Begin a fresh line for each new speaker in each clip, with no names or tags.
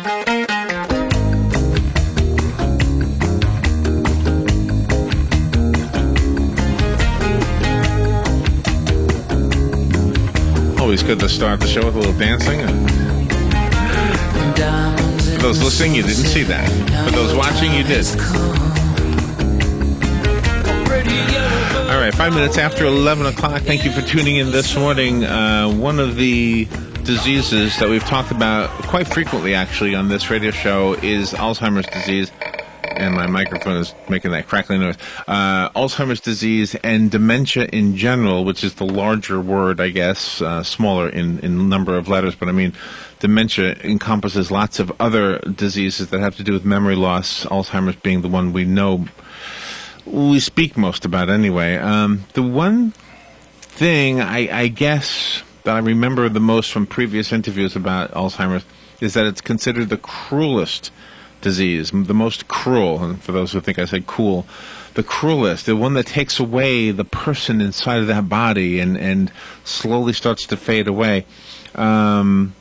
Always good to start the show with a little dancing. For those listening, you didn't see that. For those watching, you did. All right, 5 minutes after 11 o'clock. Thank you for tuning in this morning. One of the diseases that we've talked about quite frequently, actually, on this radio show is Alzheimer's disease. And my microphone is making that crackling noise. Alzheimer's disease and dementia in general, which is the larger word, I guess, smaller in number of letters. But I mean, dementia encompasses lots of other diseases that have to do with memory loss, Alzheimer's being the one we speak most about anyway. The one thing I guess that I remember the most from previous interviews about Alzheimer's is that it's considered the cruelest disease, the most cruel, and for those who think I said cool, the cruelest, the one that takes away the person inside of that body and slowly starts to fade away. And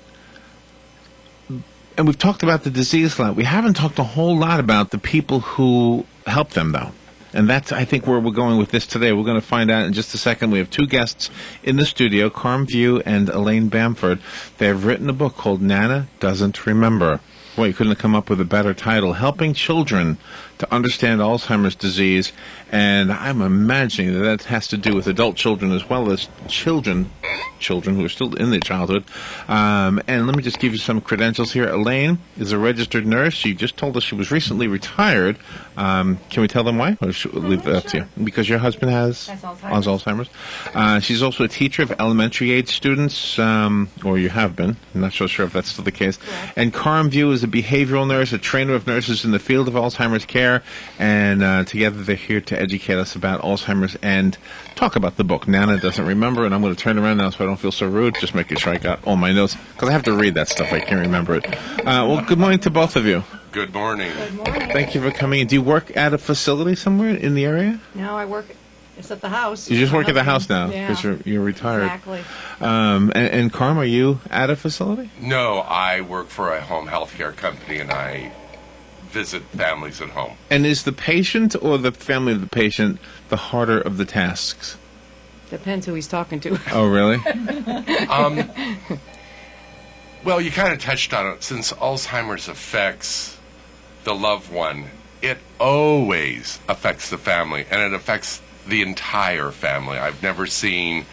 we've talked about the disease a lot. We haven't talked a whole lot about the people who help them, though. And that's, I think, where we're going with this today. We're going to find out in just a second. We have two guests in the studio, Carm View and Elaine Bamford. They have written a book called Nana Doesn't Remember. Boy, you couldn't have come up with a better title. Helping children to understand Alzheimer's disease. And I'm imagining that has to do with adult children as well as children who are still in their childhood. And let me just give you some credentials here. Elaine is a registered nurse. She just told us she was recently retired. Can we tell them why? Or should we leave that up to you? Because your husband has Alzheimer's. She's also a teacher of elementary age students, or you have been. I'm not so sure if that's still the case. Yeah. And Carm View is a behavioral nurse, a trainer of nurses in the field of Alzheimer's care. And together they're here to educate us about Alzheimer's and talk about the book, Nana Doesn't Remember. And I'm going to turn around now so I don't feel so rude. Just making sure I got all my notes, because I have to read that stuff. I can't remember it. Well, good morning to both of you.
Good morning.
Good morning.
Thank you for coming in. Do you work at a facility somewhere in the area?
No, I work. It's at the house.
You just work at the house now because you're retired.
Exactly.
And Carm, are you at a facility?
No, I work for a home health care company, and I visit families at home.
And is the patient or the family of the patient the harder of the tasks?
Depends who he's talking to.
Oh, really?
Well, you kind of touched on it. Since Alzheimer's affects the loved one, it always affects the family, and it affects the entire family. I've never seen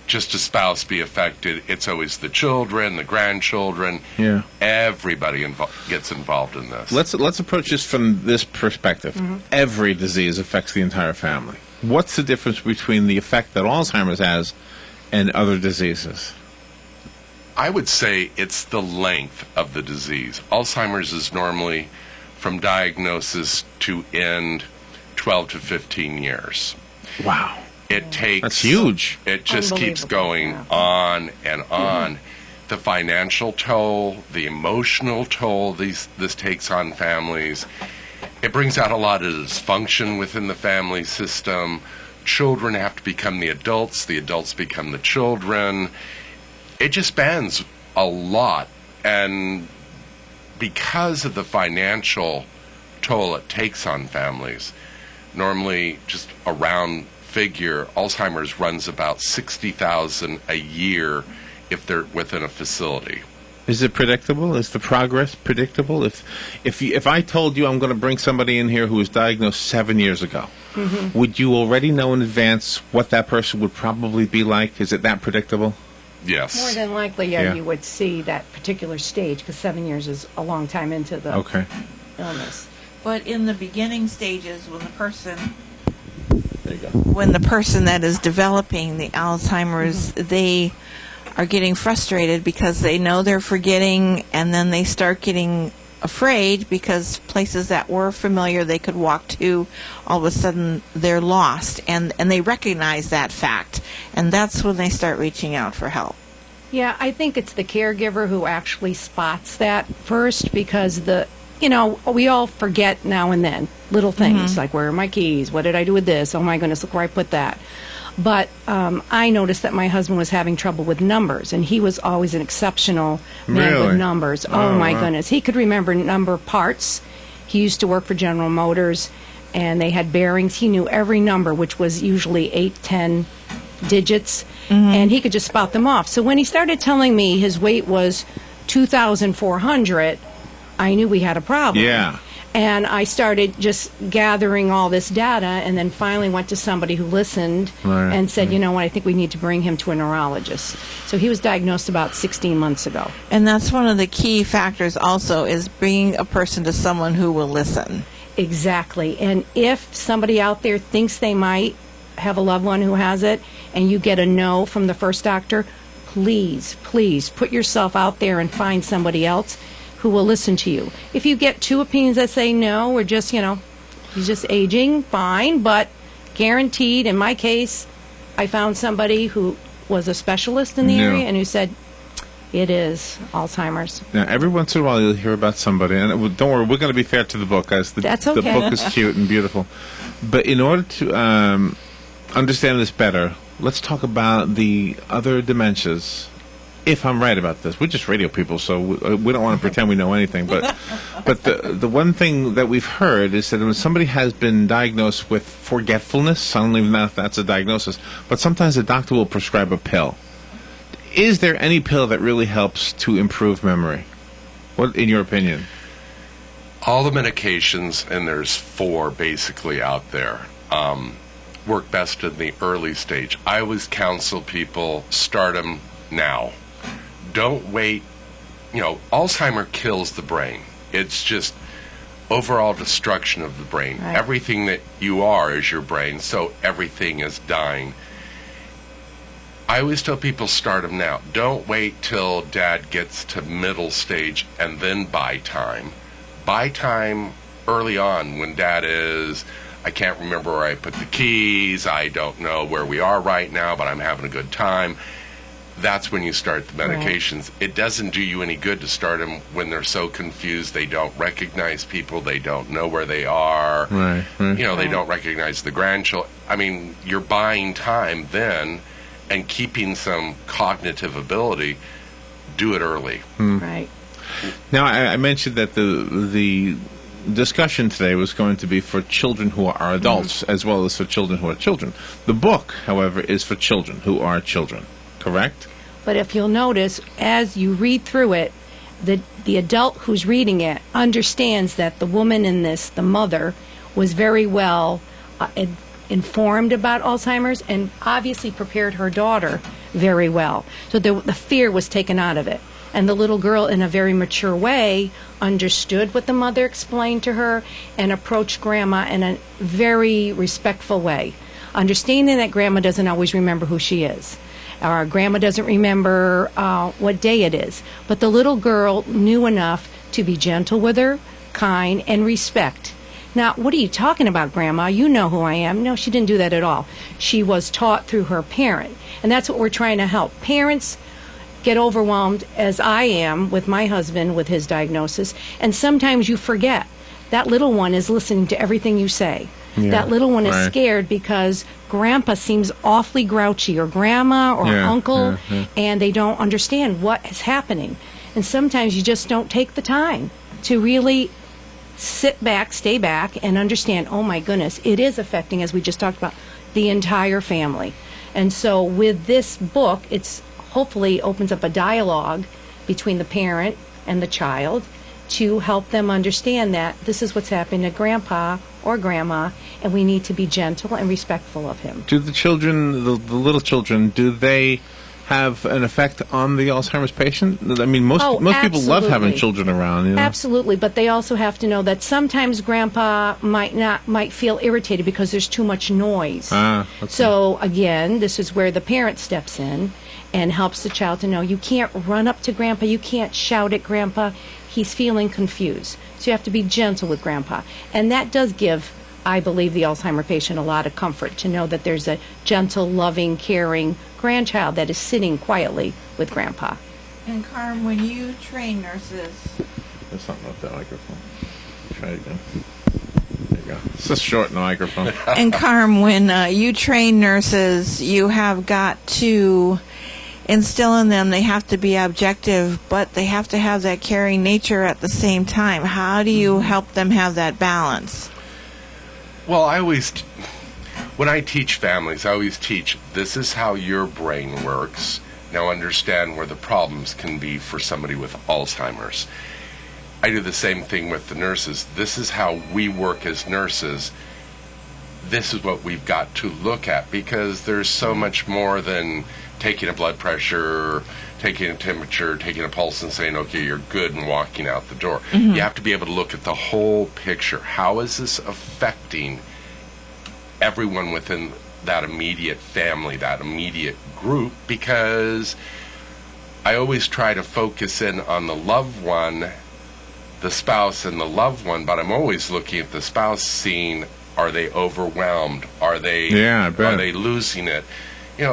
just a spouse be affected. It's always the children, the grandchildren.
Yeah.
Everybody gets involved in this.
Let's approach this from this perspective. Mm-hmm. Every disease affects the entire family. What's the difference between the effect that Alzheimer's has and other diseases?
I would say it's the length of the disease. Alzheimer's is normally from diagnosis to end 12 to 15 years.
Wow.
It takes...
That's huge.
It just keeps going on and on. Mm-hmm. The financial toll, the emotional toll this takes on families. It brings out a lot of dysfunction within the family system. Children have to become the adults become the children. It just spans a lot. And because of the financial toll it takes on families, normally just a round figure, Alzheimer's runs about $60,000 a year if they're within a facility.
Is it predictable? Is the progress predictable? If I told you I'm going to bring somebody in here who was diagnosed 7 years ago, mm-hmm. would you already know in advance what that person would probably be like? Is it that predictable?
Yes.
More than likely, you would see that particular stage, because 7 years is a long time into the illness.
But in the beginning stages, when the person...
There you go.
When the person that is developing the Alzheimer's, mm-hmm. they are getting frustrated because they know they're forgetting, and then they start getting afraid because places that were familiar they could walk to, all of a sudden they're lost, and they recognize that fact, and that's when they start reaching out for help.
Yeah, I think it's the caregiver who actually spots that first, because we all forget now and then little things, mm-hmm. like, where are my keys? What did I do with this? Oh my goodness, look where I put that. But I noticed that my husband was having trouble with numbers, and he was always an exceptional man
Really?
with numbers. Oh, my goodness. He could remember number parts. He used to work for General Motors, and they had bearings. He knew every number, which was usually 8, 10 digits, and he could just spout them off. So when he started telling me his weight was 2,400, I knew we had a problem.
Yeah.
And I started just gathering all this data, and then finally went to somebody who listened
Right,
and said, you know what, I think we need to bring him to a neurologist. So he was diagnosed about 16 months ago.
And that's one of the key factors also, is bringing a person to someone who will listen.
Exactly. And if somebody out there thinks they might have a loved one who has it, and you get a no from the first doctor, please put yourself out there and find somebody else who will listen to you. If you get two opinions that say no, or just, he's just aging, fine, but guaranteed, in my case, I found somebody who was a specialist in the area and who said, it is Alzheimer's.
Now, every once in a while you'll hear about somebody, and don't worry, we're going to be fair to the book, guys.
That's okay.
The book is cute and beautiful. But in order to understand this better, let's talk about the other dementias. If I'm right about this, we're just radio people, so we don't want to pretend we know anything. But the one thing that we've heard is that when somebody has been diagnosed with forgetfulness, I don't even know if that's a diagnosis, but sometimes a doctor will prescribe a pill. Is there any pill that really helps to improve memory? What, in your opinion?
All the medications, and there's 4 basically out there, work best in the early stage. I always counsel people, start them now. Don't wait. Alzheimer kills the brain. It's just overall destruction of the brain.
Right.
Everything that you are is your brain, so everything is dying. I always tell people, start them now. Don't wait till Dad gets to middle stage and then buy time. Buy time early on when Dad is, I can't remember where I put the keys, I don't know where we are right now, but I'm having a good time. That's when you start the medications. Right. It doesn't do you any good to start them when they're so confused, they don't recognize people, they don't know where they are.
Right.
They don't recognize the grandchildren. I mean, you're buying time then and keeping some cognitive ability. Do it early.
Right.
Now, I mentioned that the discussion today was going to be for children who are adults as well as for children who are children. The book, however, is for children who are children. Correct?
But if you'll notice, as you read through it, the adult who's reading it understands that the woman in this, the mother, was very well informed about Alzheimer's and obviously prepared her daughter very well. So the fear was taken out of it. And the little girl, in a very mature way, understood what the mother explained to her and approached Grandma in a very respectful way, understanding that Grandma doesn't always remember who she is. Our Grandma doesn't remember what day it is. But the little girl knew enough to be gentle with her, kind, and respect. Now, what are you talking about, Grandma? You know who I am. No, she didn't do that at all. She was taught through her parent. And that's what we're trying to help. Parents get overwhelmed, as I am with my husband with his diagnosis, and sometimes you forget. That little one is listening to everything you say. Yeah, that little one is scared because Grandpa seems awfully grouchy, or Grandma, or Uncle, and they don't understand what is happening. And sometimes you just don't take the time to really sit back, stay back, and understand, oh my goodness, it is affecting, as we just talked about, the entire family. And so with this book, it's hopefully opens up a dialogue between the parent and the child to help them understand that this is what's happening to Grandpa or Grandma, and we need to be gentle and respectful of him.
Do the children, the little children, do they have an effect on the Alzheimer's patient? I mean, most people love having children around.
Absolutely, but they also have to know that sometimes Grandpa might feel irritated because there's too much noise. Okay. So again, this is where the parent steps in and helps the child to know you can't run up to Grandpa, you can't shout at Grandpa. He's feeling confused. So you have to be gentle with Grandpa. And that does give, I believe, the Alzheimer patient a lot of comfort to know that there's a gentle, loving, caring grandchild that is sitting quietly with Grandpa.
And Carm, when you train nurses...
There's something up that microphone. Try it again. There you go. It's just short in the microphone.
And Carm, when you train nurses, you have got to instill in them they have to be objective, but they have to have that caring nature at the same time. How do you help them have that balance?
Well, when I teach families, I always teach, this is how your brain works. Now understand where the problems can be for somebody with Alzheimer's. I do the same thing with the nurses. This is how we work as nurses. This is what we've got to look at, because there's so much more than taking a blood pressure, taking a temperature, taking a pulse and saying, okay, you're good, and walking out the door.
Mm-hmm.
You have to be able to look at the whole picture. How is this affecting everyone within that immediate family, that immediate group? Because I always try to focus in on the loved one, the spouse and the loved one, but I'm always looking at the spouse, seeing, are they overwhelmed? Are they losing it?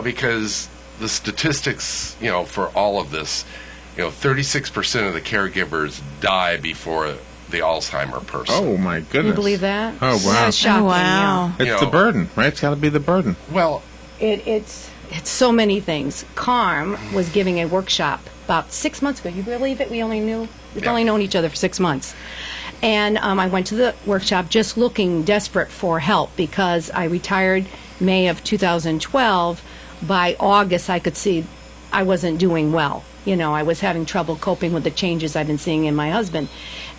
Because the statistics, for all of this, 36% of the caregivers die before the Alzheimer person.
Oh, my goodness.
Can you believe that?
Oh, wow.
That's shocking.
Oh, wow.
Yeah.
It's the burden, right? It's got to be the burden.
Well,
It's so many things. Carm was giving a workshop about 6 months ago. You believe it? We've only known each other for 6 months. And I went to the workshop just looking desperate for help, because I retired May of 2012. By August, I could see I wasn't doing well. I was having trouble coping with the changes I've been seeing in my husband.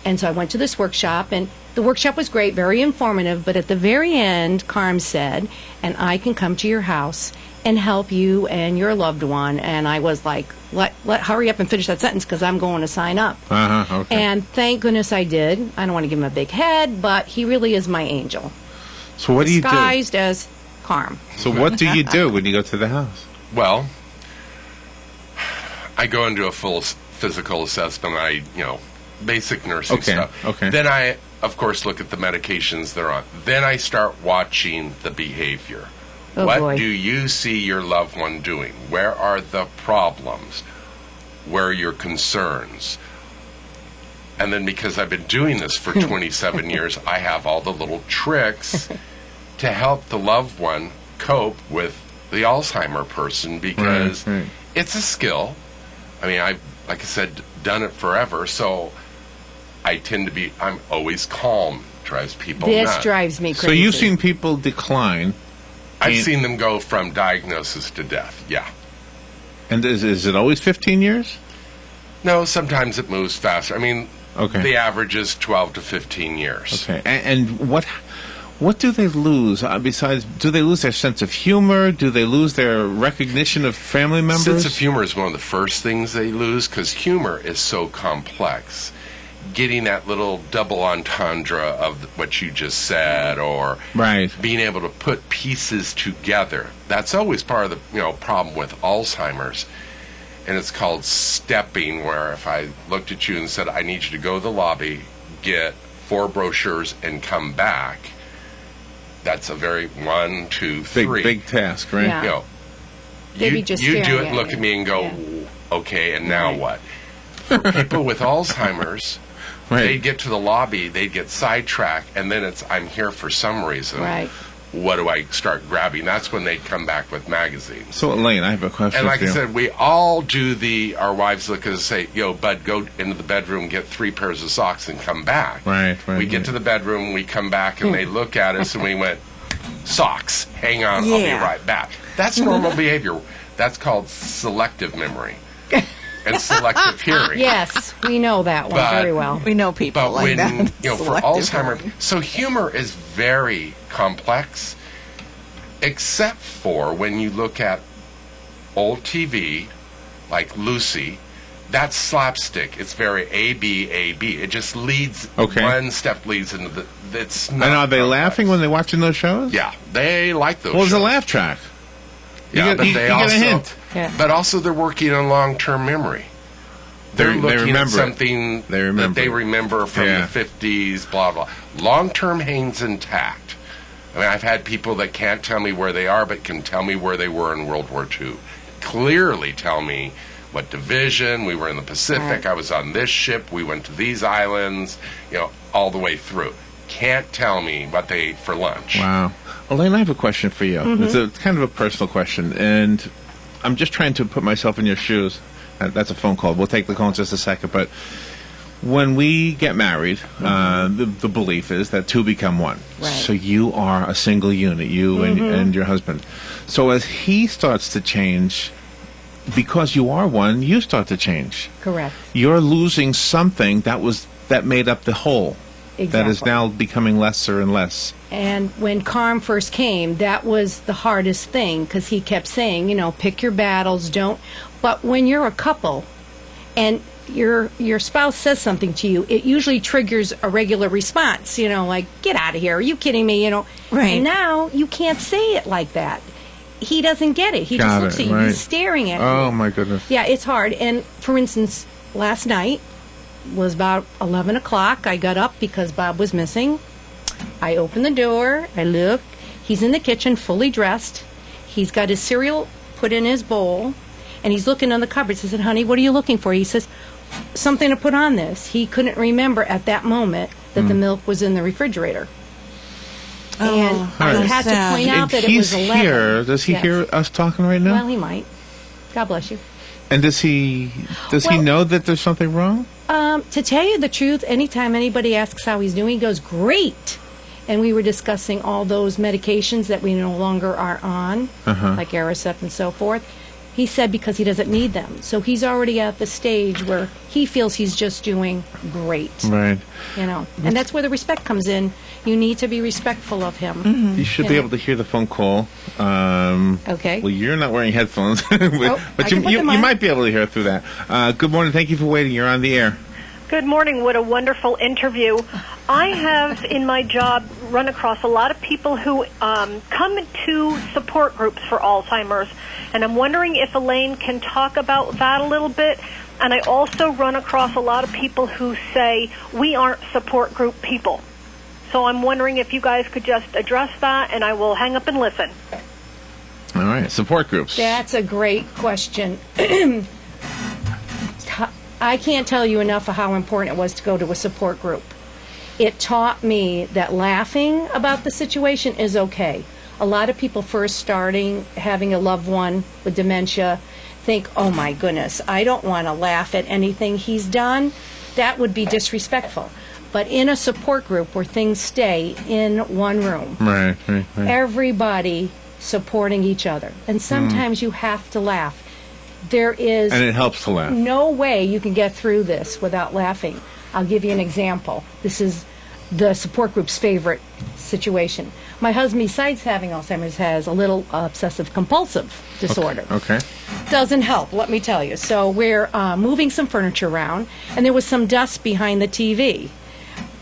And so I went to this workshop, and the workshop was great, very informative, but at the very end, Carm said, and I can come to your house and help you and your loved one. And I was like, hurry up and finish that sentence, because I'm going to sign up.
Okay.
And thank goodness I did. I don't want to give him a big head, but he really is my angel.
So what do you do?
Disguised as Carm.
So what do you do when you go to the house?
well, I go into a full physical assessment. Basic nursing stuff.
Okay.
Then I, of course, look at the medications they're on. Then I start watching the behavior.
Oh,
what
boy.
do you see your loved one doing? Where are the problems? Where are your concerns? And then, because I've been doing this for 27 years, I have all the little tricks to help the loved one cope with the Alzheimer person, because
Right.
it's a skill. I mean, like I said, done it forever, so I'm always calm. Drives people
This
nuts.
drives me crazy.
So you've seen people decline,
I've seen them go from diagnosis to death, yeah.
and is it always 15 years?
No, sometimes it moves faster. I mean,
Okay.
the average is 12 to 15 years.
Okay. And what do they lose besides? Do they lose their sense of humor? Do they lose their recognition of family members?
Sense of humor is one of the first things they lose, because humor is so complex. Getting that little double entendre of what you just said, or
Right.
being able to put pieces together. That's always part of the problem with Alzheimer's. And it's called stepping, where if I looked at you and said, I need you to go to the lobby, get 4 brochures, and come back, that's a very 1, 2, 3.
Big task, right?
Yeah. They'd be just
you do
staring
it,
at
look
you.
at me, and go,
Yeah.
okay, and now
Right.
what? For people with Alzheimer's,
Right.
they'd get to the lobby, they'd get sidetracked, and then it's, I'm here for some reason.
Right.
What do I start grabbing? That's when they'd come back with magazines.
So Elaine, I have a question
And like
for
I
you.
said, we all do our wives look at us and say, yo, bud, go into the bedroom, get 3 pairs of socks, and come back.
Right.
We get to the bedroom, we come back, and they look at us, and we went, socks, hang on, I'll be
Yeah.
right back. That's normal behavior. That's called selective memory and selective hearing.
Yes, we know that one
But-
very well.
We know people
But
like
when,
that.
for
Selective
Alzheimer's,
hearing.
so humor is very complex, except for when you look at old TV, like Lucy, that's slapstick. It's very A-B, A-B. It just leads,
Okay.
one step leads into the, it's not
And are they
complex.
laughing when they're watching those shows?
Yeah, they like those
What was the
shows.
laugh track?
Yeah,
You
but
get-
they
you get a
also,
hint.
Yeah.
but also they're working on long-term memory. They're
They
looking at
remember it.
something
They remember
that they
it.
remember from
Yeah.
the 50s, blah, blah. Long-term hangs intact. I mean, I've had people that can't tell me where they are, but can tell me where they were in World War II. Clearly tell me what division, we were in the Pacific,
Right.
I was on this ship, we went to these islands, all the way through. can't tell me what they ate for lunch.
Wow. Elaine, I have a question for you.
Mm-hmm.
It's kind of a personal question, and I'm just trying to put myself in your shoes. That's a phone call. We'll take the call in just a second. But when we get married, the belief is that two become one.
Right.
So you are a single unit, you and your husband. So as he starts to change, because you are one, you start to change.
Correct.
You're losing something that made up the whole.
Exactly.
That is now becoming lesser and less.
And when Carm first came, that was the hardest thing, because he kept saying, pick your battles, don't. But when you're a couple and your spouse says something to you, it usually triggers a regular response, like, get out of here, are you kidding me,
Right.
And now you can't say it like that. He doesn't get it. He just looks at you.
Right.
He's staring at you.
Oh, my goodness.
Yeah, it's hard. And, for instance, last night was about 11 o'clock. I got up because Bob was missing. I opened the door. I looked. He's in the kitchen, fully dressed. He's got his cereal put in his bowl, and he's looking on the cupboards. I said, honey, what are you looking for? He says, something to put on this. He couldn't remember at that moment that the milk was in the refrigerator. And I
Right.
had to point out
And
that it
he's
was 11.
here. Does he
Yes.
hear us talking right now?
Well, he might. God bless you.
And does he
Well-
know that there's something wrong?
To tell you the truth, anytime anybody asks how he's doing, he goes, great. And we were discussing all those medications that we no longer are on, like Aricept and so forth. He said because he doesn't need them. So he's already at the stage where he feels he's just doing great.
Right.
And that's where the respect comes in. You need to be respectful of him.
You should be able to hear the phone call.
Okay.
Well, you're not wearing headphones, but
I
you
can put them on.
might be able to hear through that. Good morning. Thank you for waiting. You're on the air.
Good morning. What a wonderful interview. I have, in my job, run across a lot of people who come to support groups for Alzheimer's, and I'm wondering if Elaine can talk about that a little bit. And I also run across a lot of people who say, we aren't support group people. So I'm wondering if you guys could just address that, and I will hang up and listen.
All right. Support groups.
That's a great question. I can't tell you enough of how important it was to go to a support group. It taught me that laughing about the situation is okay. A lot of people first starting having a loved one with dementia think, oh my goodness, I don't want to laugh at anything he's done. That would be disrespectful. But in a support group where things stay in one room,
Right.
everybody supporting each other, and sometimes you have to laugh. There is
And it helps to laugh.
no way you can get through this without laughing. I'll give you an example. This is the support group's favorite situation. My husband, besides having Alzheimer's, has a little obsessive-compulsive disorder.
Okay.
Doesn't help, let me tell you. So we're moving some furniture around, and there was some dust behind the TV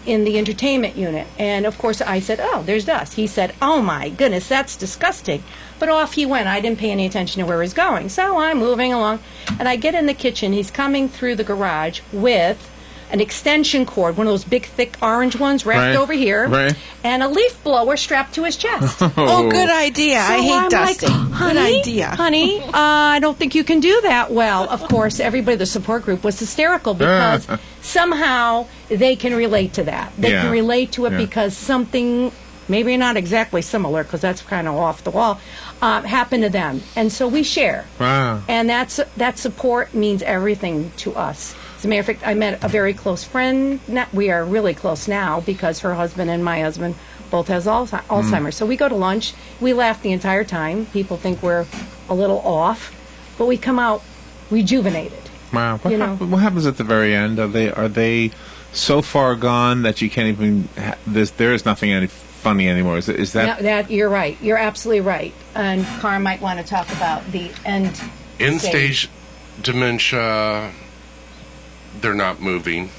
in the entertainment unit. And, of course, I said, oh, there's dust. He said, oh, my goodness, that's disgusting. But off he went. I didn't pay any attention to where he was going. So I'm moving along, and I get in the kitchen. He's coming through the garage with an extension cord, one of those big, thick orange ones wrapped
Right.
over here,
Right.
and a leaf blower strapped to his chest.
Oh, good idea. I
So
hate
I'm
dusting.
like,
Good idea.
Honey, I don't think you can do that. Well, of course, everybody in the support group was hysterical because somehow they can relate to that. They
Yeah.
can relate to it
Yeah.
because something, maybe not exactly similar, because that's kind of off the wall, happened to them. And so we share.
Wow.
And that support means everything to us. As a matter of fact, I met a very close friend. We are really close now because her husband and my husband both has Alzheimer's. So we go to lunch. We laugh the entire time. People think we're a little off, but we come out rejuvenated.
Wow.
You know.
What happens at the very end? Are they so far gone that you can't even? There is nothing any funny anymore. Is that?
No, that you're right. You're absolutely right. And Carm might want to talk about the end.
End-stage dementia, they're not moving.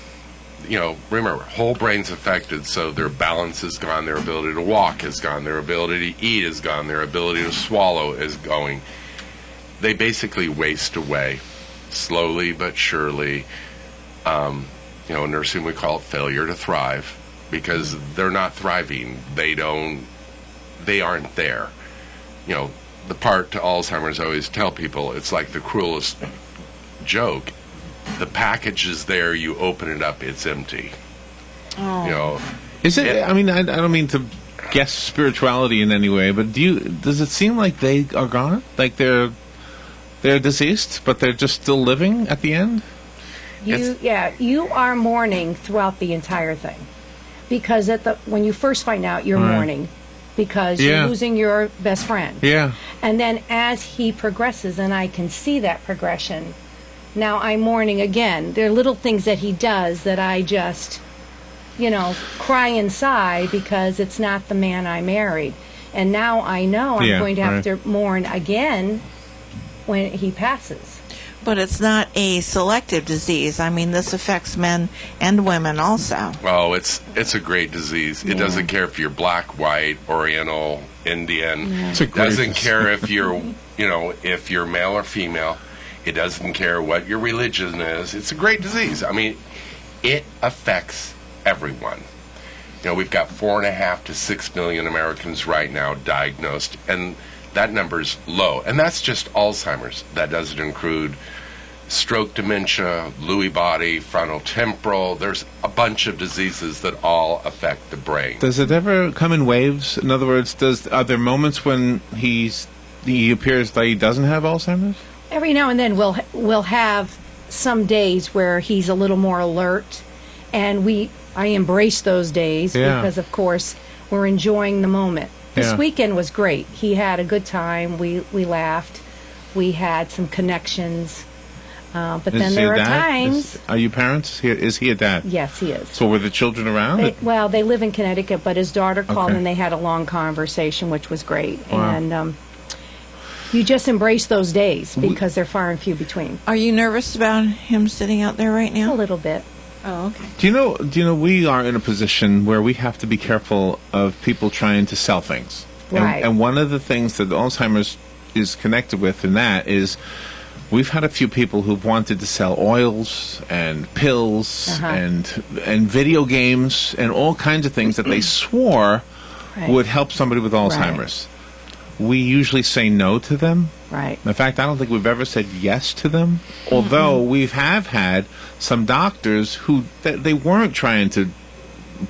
Remember, whole brain's affected, so their balance is gone, their ability to walk is gone, their ability to eat is gone, their ability to swallow is going. They basically waste away, slowly but surely. In nursing we call it failure to thrive, because they're not thriving. They aren't there. The part to Alzheimer's, I always tell people, it's like the cruelest joke. The package is there, you open it up, it's empty.
Oh.
Is it? I mean, I don't mean to guess spirituality in any way, but does it seem like they are gone? Like they're deceased, but they're just still living at the end?
You are mourning throughout the entire thing, because when you first find out, you're mourning because you're losing your best friend.
Yeah.
And then as he progresses, and I can see that progression, now I'm mourning again. There are little things that he does that I just, cry inside because it's not the man I married. And now I know I'm going to have to mourn again when he passes.
But it's not a selective disease. I mean, this affects men and women also.
Oh, it's a great disease. It doesn't care if you're black, white, Oriental, Indian.
It's a
It
great
doesn't
disease.
care if you're, if you're male or female. It doesn't care what your religion is. It's a great disease. I mean, it affects everyone. We've got 4.5 to 6 million Americans right now diagnosed, and that number's low. And that's just Alzheimer's. That doesn't include stroke, dementia, Lewy body, frontal temporal. There's a bunch of diseases that all affect the brain.
Does it ever come in waves? In other words, are there moments when he appears like he doesn't have Alzheimer's?
Every now and then we'll have some days where he's a little more alert, and I embrace those days because, of course, we're enjoying the moment. This weekend was great. He had a good time. We laughed. We had some connections. But then there are times...
Are you parents? Is he a dad?
Yes, he is.
So were the children around?
They live in Connecticut, but his daughter called and they had a long conversation, which was great.
Wow.
And you just embrace those days because they're far and few between.
Are you nervous about him sitting out there right now?
A little bit.
Oh, okay.
Do you know we are in a position where we have to be careful of people trying to sell things.
Right.
And one of the things that Alzheimer's is connected with in that is we've had a few people who've wanted to sell oils and pills and video games and all kinds of things that they swore would help somebody with Alzheimer's. We usually say no to them.
Right.
In fact, I don't think we've ever said yes to them, although we have had some doctors who they weren't trying to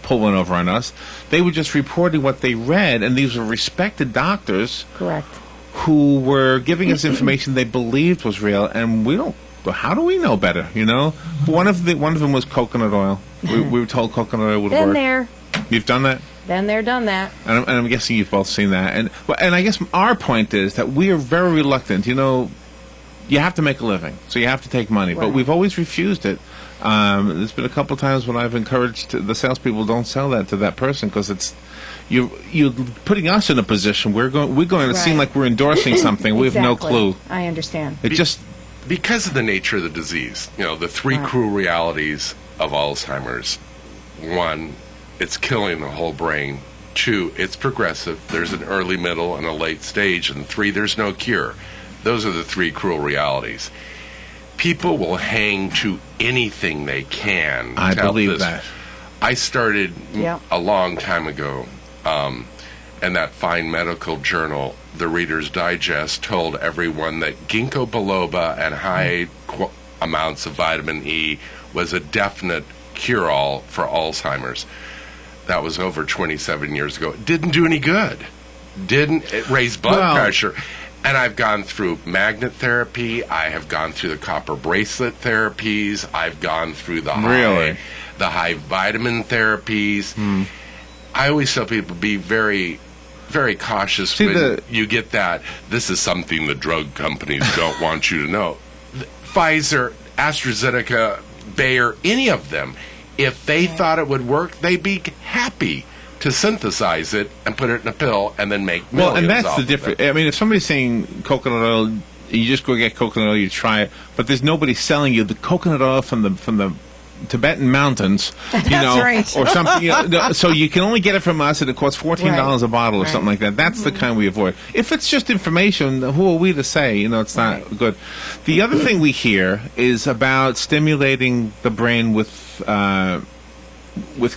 pull one over on us. They were just reporting what they read, and these were respected doctors.
Correct.
Who were giving us information they believed was real, and we don't. How do we know better? One of them was coconut oil. We were told coconut oil would work.
Been there.
You've done that.
Been there, done that.
And I'm guessing you've both seen that. And I guess our point is that we are very reluctant. You have to make a living, so you have to take money. But we've always refused it. There's been a couple times when I've encouraged the salespeople, don't sell that to that person because it's you're putting us in a position we're going to seem like we're endorsing something. We have no clue.
I understand.
Because of the nature of the disease, the three cruel realities of Alzheimer's. 1, it's killing the whole brain. 2, it's progressive. There's an early, middle, and a late stage. And 3, there's no cure. Those are the 3 cruel realities. People will hang to anything they can.
I believe that.
I started a long time ago, and that fine medical journal, the Reader's Digest, told everyone that ginkgo biloba and high amounts of vitamin E was a definite cure-all for Alzheimer's. That was over 27 years ago. It didn't do any good. It raised blood pressure. And I've gone through magnet therapy. I have gone through the copper bracelet therapies. I've gone through the high vitamin therapies. I always tell people be very, very cautious when you get that. This is something the drug companies don't want you to know. Pfizer, AstraZeneca, Bayer, any of them, if they thought it would work, they'd be happy to synthesize it and put it in a pill and then make millions.
Well, and that's
off
the
of
difference.
it.
I mean, if somebody's saying coconut oil, you just go get coconut oil, you try it, but there's nobody selling you the coconut oil from the Tibetan mountains,
right.
or something. So you can only get it from us, and it costs $14 a bottle or something like that. That's the kind we avoid. If it's just information, who are we to say? It's not good. The other thing we hear is about stimulating the brain with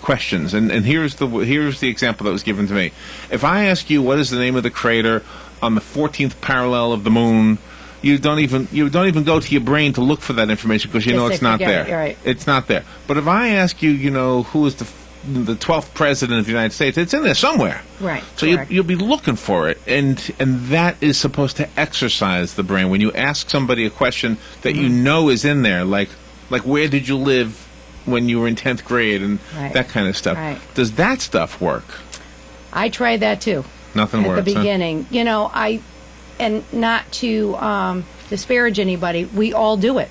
questions, and here's the example that was given to me. If I ask you what is the name of the crater on the 14th parallel of the moon, you don't even go to your brain to look for that information because it's not there.
Right.
It's not there. But if I ask you, who is the 12th president of the United States. It's in there somewhere.
Right.
So you'll be looking for it, and that is supposed to exercise the brain. When you ask somebody a question that you know is in there, like where did you live when you were in 10th grade, and that kind of stuff.
Right.
Does that stuff work?
I tried that too.
Nothing works.
At the beginning. You know, and not to disparage anybody, we all do it.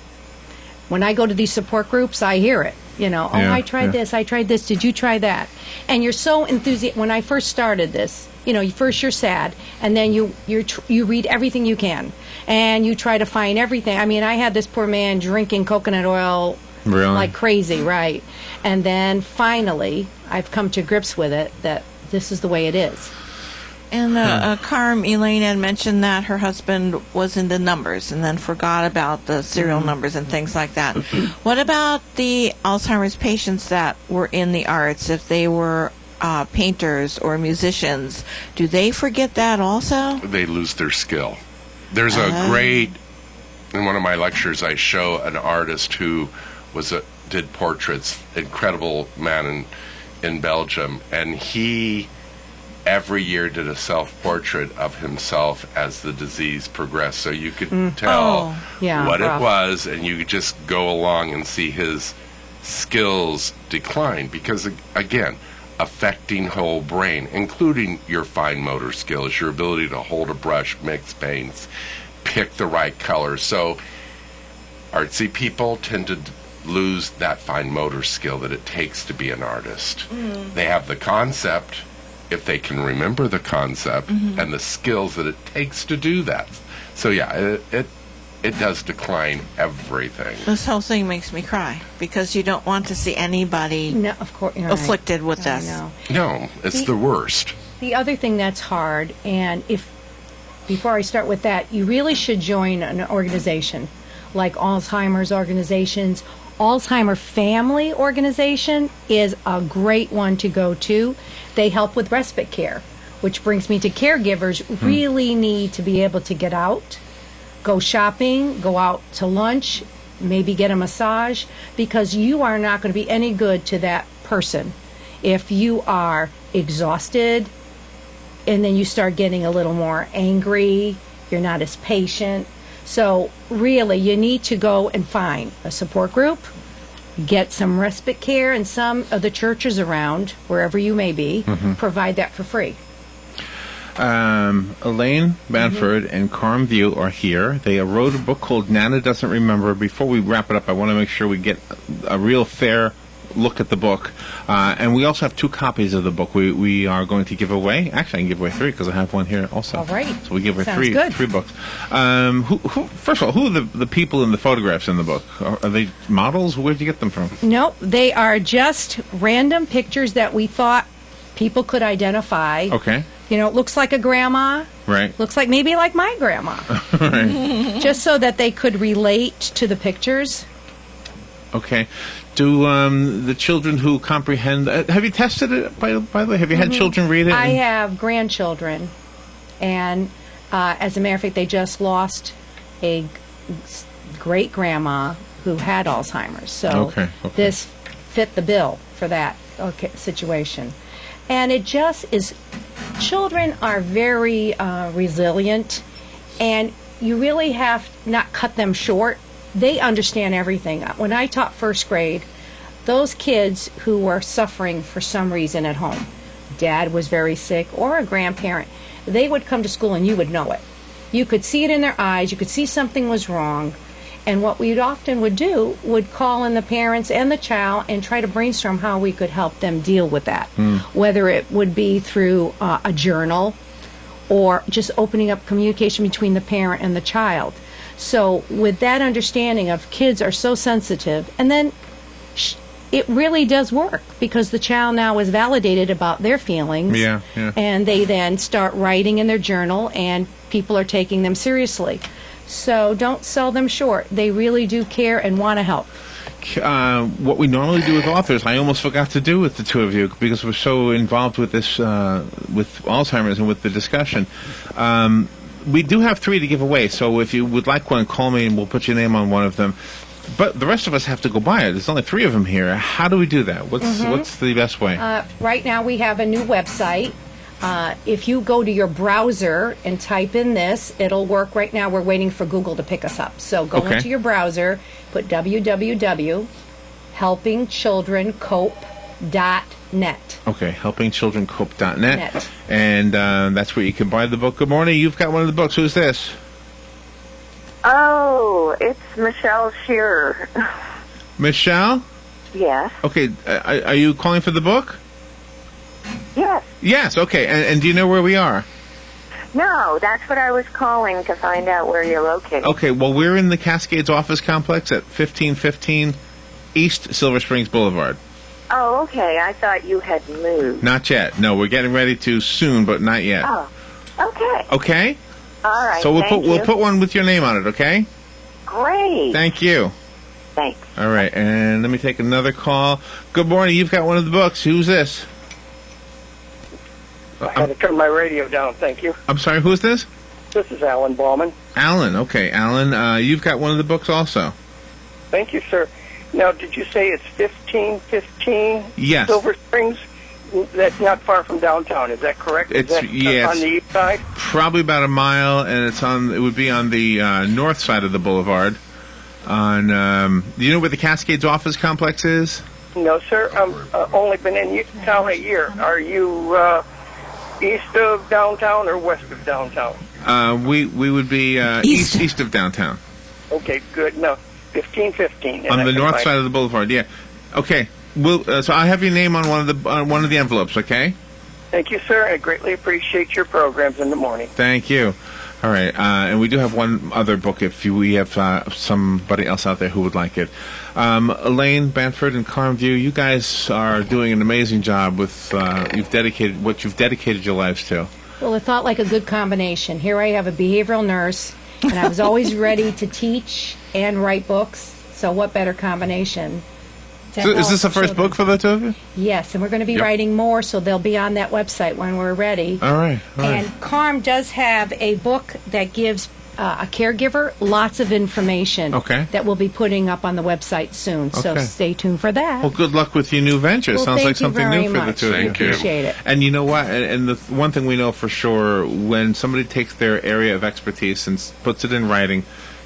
When I go to these support groups, I hear it. You know, I tried this, I tried this, did you try that? And you're so enthusiastic. When I first started this, you know, first you're sad, and then you read everything you can, and you try to find everything. I mean, I had this poor man drinking coconut oil like crazy, right? And then finally, I've come to grips with it, that this is the way it is.
And Carm, Elaine had mentioned that her husband was into numbers and then forgot about the serial numbers and things like that. What about the Alzheimer's patients that were in the arts? If they were painters or musicians, do they forget that also?
They lose their skill. There's a great, in one of my lectures, I show an artist who did portraits, incredible man in Belgium, and he every year did a self-portrait of himself as the disease progressed, so you could tell what it was, and you could just go along and see his skills decline, because again, affecting whole brain, including your fine motor skills, your ability to hold a brush, mix paints, pick the right colors. So artsy people tend to lose that fine motor skill that it takes to be an artist. They have the concept, if they can remember the concept, and the skills that it takes to do that. So yeah, it does decline everything.
This whole thing makes me cry, because you don't want to see anybody
of course,
afflicted with this.
No, it's the worst.
The other thing that's hard, and before I start with that, you really should join an organization like Alzheimer's organizations. Alzheimer Family Organization is a great one to go to. They help with respite care, which brings me to caregivers really need to be able to get out, go shopping, go out to lunch, maybe get a massage, because you are not going to be any good to that person if you are exhausted and then you start getting a little more angry, you're not as patient. So really, you need to go and find a support group, get some respite care, and some of the churches around, wherever you may be, provide that for free.
Elaine Banford and Carm View are here. They wrote a book called Nana Doesn't Remember. Before we wrap it up, I want to make sure we get a real fair look at the book. And we also have 2 copies of the book we are going to give away. Actually, I can give away 3 because I have one here also.
All right.
So we give away
Sounds
3 books. First of all, who are the people in the photographs in the book? Are they models? Where'd you get them from?
No, they are just random pictures that we thought people could identify.
Okay.
You know, it looks like a grandma.
Right.
Looks like maybe like my grandma.
Right.
Just so that they could relate to the pictures.
Okay. Do the children who comprehend... have you tested it, by the way? Have you had children read it?
I have grandchildren. And as a matter of fact, they just lost a great-grandma who had Alzheimer's. So this fit the bill for that situation. And it just is... Children are very resilient, and you really have not cut them short. They understand everything. When I taught first grade, those kids who were suffering for some reason at home, dad was very sick or a grandparent, they would come to school and you would know it. You could see it in their eyes. You could see something was wrong. And what we often would do would call in the parents and the child and try to brainstorm how we could help them deal with that, whether it would be through a journal or just opening up communication between the parent and the child. So with that understanding of kids are so sensitive, and then it really does work because the child now is validated about their feelings, and they then start writing in their journal, and people are taking them seriously. So don't sell them short. They really do care and want to help.
What we normally do with authors, I almost forgot to do with the 2 of you because we're so involved with this, with Alzheimer's and with the discussion. We do have 3 to give away, so if you would like one, call me and we'll put your name on one of them. But the rest of us have to go buy it. There's only 3 of them here. How do we do that? What's the best way?
Right now we have a new website. If you go to your browser and type in this, it'll work. Right now we're waiting for Google to pick us up. So go into your browser, put www.helpingchildrencope.net.
Okay, helpingchildrencope.net.
Net.
And that's where you can buy the book. Good morning. You've got one of the books. Who's this?
Oh, it's Michelle Shearer.
Michelle?
Yes.
Okay, are you calling for the book?
Yes.
Yes, okay. And do you know where we are?
No, that's what I was calling to find out where you're located.
Okay, well, we're in the Cascades office complex at 1515 East Silver Springs Boulevard.
Oh, okay. I thought you had moved.
Not yet. No, we're getting ready to soon, but not yet.
Oh, okay.
Okay?
All right.
So
Thank you.
we'll put one with your name on it, okay?
Great.
Thank you.
Thanks.
All right, and let me take another call. Good morning. You've got one of the books. Who's this?
I had to turn my radio down, thank you.
I'm sorry, who's this?
This is Alan Bauman.
Alan. Okay, Alan, you've got one of the books also.
Thank you, sir. Now, did you say it's 1515
Yes.
Silver Springs? That's not far from downtown, is that correct?
It's
on the east side?
Probably about a mile, and it would be on the north side of the boulevard. On, do you know where the Cascades office complex is?
No, sir. I've only been in town a year. Are you east of downtown or west of downtown?
We would be east of downtown.
Okay, good. No, 1515.
On the north side of the boulevard, yeah. Okay. So I have your name on one of the envelopes, okay?
Thank you, sir. I greatly appreciate your programs in the morning.
Thank you. All right, and we do have one other book if we have somebody else out there who would like it. Elaine Banford and Carm View, you guys are doing an amazing job with you've dedicated your lives to.
Well, it felt like a good combination. Here I have a behavioral nurse, and I was always ready to teach and write books. So what better combination?
So is this the first book for the two of you?
Yes, and we're going to be writing more, so they'll be on that website when we're ready.
All right.
And Carm does have a book that gives a caregiver lots of information that we'll be putting up on the website soon. So stay tuned for that.
Well, good luck with your new venture.
Well,
Sounds like something new for the two of you.
Thank you.
Appreciate it.
And you know what? And the one thing we know for sure, when somebody takes their area of expertise and puts it in writing,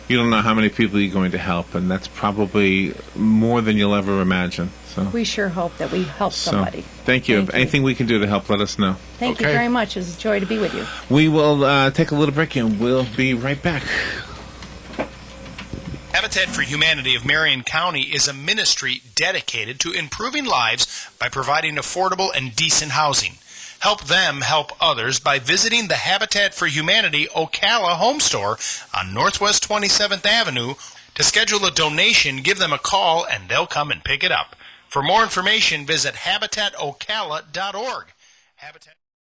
you don't know how many people you're going to help, and that's probably more than you'll ever imagine. So
we sure hope that we help somebody.
Thank you. If anything we can do to help, let us know.
Thank you very much. It was a joy to be with you.
We will take a little break, and we'll be right back.
Habitat for Humanity of Marion County is a ministry dedicated to improving lives by providing affordable and decent housing. Help them help others by visiting the Habitat for Humanity Ocala home store on Northwest 27th Avenue. To schedule a donation, give them a call and they'll come and pick it up. For more information, visit habitatocala.org. Habitat